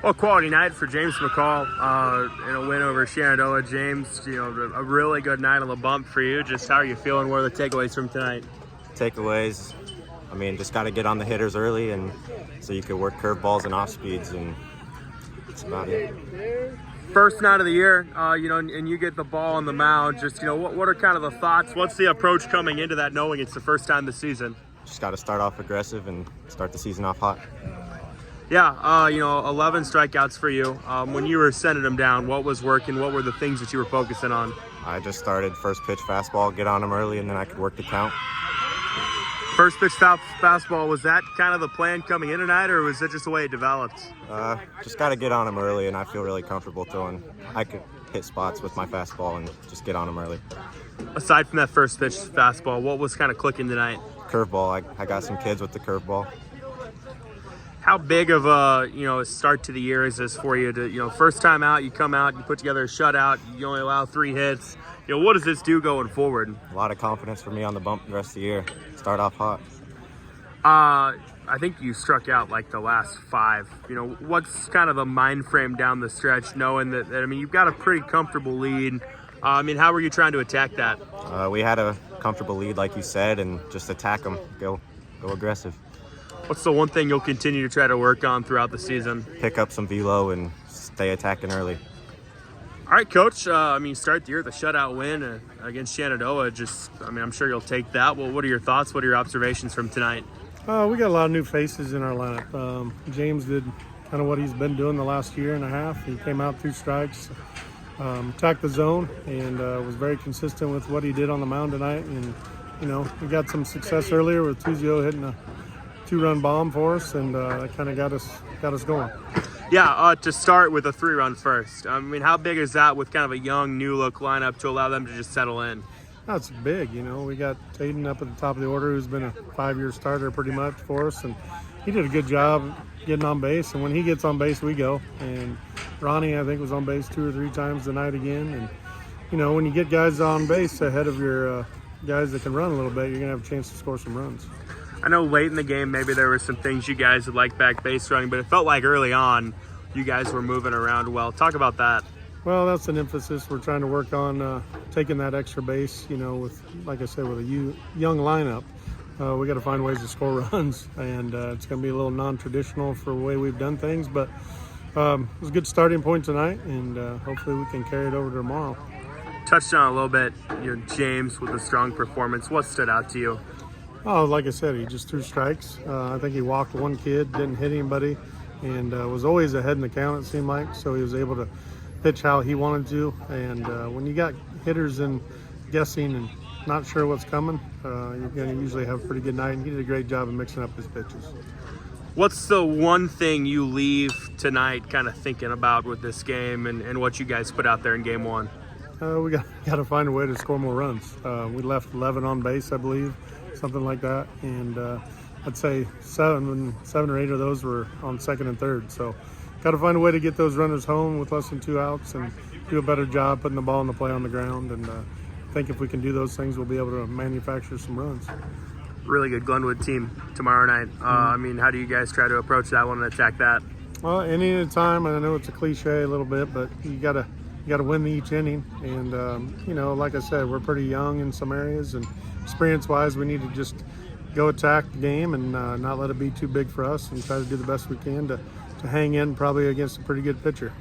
Well, quality night for James McCall in a win over Shenandoah. James, a really good night on the bump for you. Just how are you feeling? What are the takeaways from tonight? Takeaways, just got to get on the hitters early, and so you could work curveballs and off speeds, and that's about it. First night of the year, and you get the ball on the mound. Just, what are kind of the thoughts? What's the approach coming into that, knowing it's the first time this season? Just got to start off aggressive and start the season off hot. Yeah, 11 strikeouts for you. When you were sending them down, what was working? What were the things that you were focusing on? I just started first pitch fastball, get on them early, and then I could work the count. First pitch fastball, was that kind of the plan coming in tonight, or was it just the way it developed? Just got to get on them early, and I feel really comfortable throwing. I could hit spots with my fastball and just get on them early. Aside from that first pitch fastball, what was kind of clicking tonight? Curveball. I got some kids with the curveball. How big of a start to the year is this for you? To first time out, you come out, you put together a shutout, you only allow 3 hits. What does this do going forward? A lot of confidence for me on the bump the rest of the year. Start off hot. I think you struck out like the last 5. What's kind of the mind frame down the stretch, knowing that you've got a pretty comfortable lead. How were you trying to attack that? We had a comfortable lead, like you said, and just attack them. Go aggressive. What's the one thing you'll continue to try to work on throughout the season? Pick up some velo and stay attacking early. All right, Coach. Start the year with a shutout win against Shenandoah. I'm sure you'll take that. Well, what are your thoughts? What are your observations from tonight? We got a lot of new faces in our lineup. James did kind of what he's been doing the last year and a half. He came out 2 strikes, attacked the zone, and was very consistent with what he did on the mound tonight. And we got some success earlier with Tuzio hitting a 2-run bomb for us, and that kind of got us going. Yeah, to start with a 3-run first. How big is that with kind of a young, new-look lineup to allow them to just settle in? That's big. We got Taden up at the top of the order, who's been a 5-year starter pretty much for us, and he did a good job getting on base. And when he gets on base, we go. And Ronnie, I think, was on base 2 or 3 times tonight again. And when you get guys on base ahead of your guys that can run a little bit, you're gonna have a chance to score some runs. I know late in the game, maybe there were some things you guys would like back base running, but it felt like early on you guys were moving around well. Talk about that. Well, that's an emphasis we're trying to work on, taking that extra base, with, like I said, with a young lineup. We got to find ways to score runs, and it's going to be a little non-traditional for the way we've done things, but it was a good starting point tonight, and hopefully we can carry it over to tomorrow. Touched on a little bit, James with a strong performance. What stood out to you? Oh, like I said, he just threw strikes. I think he walked 1 kid, didn't hit anybody, and was always ahead in the count, it seemed like, so he was able to pitch how he wanted to. And when you got hitters in guessing and not sure what's coming, you're going to usually have a pretty good night, and he did a great job of mixing up his pitches. What's the one thing you leave tonight kind of thinking about with this game and what you guys put out there in game 1? We got to find a way to score more runs. We left 11 on base, I believe, something like that, and I'd say 7 or 8 of those were on second and third. So got to find a way to get those runners home with less than 2 outs and do a better job putting the ball in the play on the ground. And I think if we can do those things, we'll be able to manufacture some runs. Really good Glenwood team tomorrow night. How do you guys try to approach that one and attack that? Well, inning at a time. I know it's a cliche a little bit, but you got to win each inning. And like I said, we're pretty young in some areas, and experience-wise, we need to just go attack the game and not let it be too big for us, and try to do the best we can to hang in probably against a pretty good pitcher.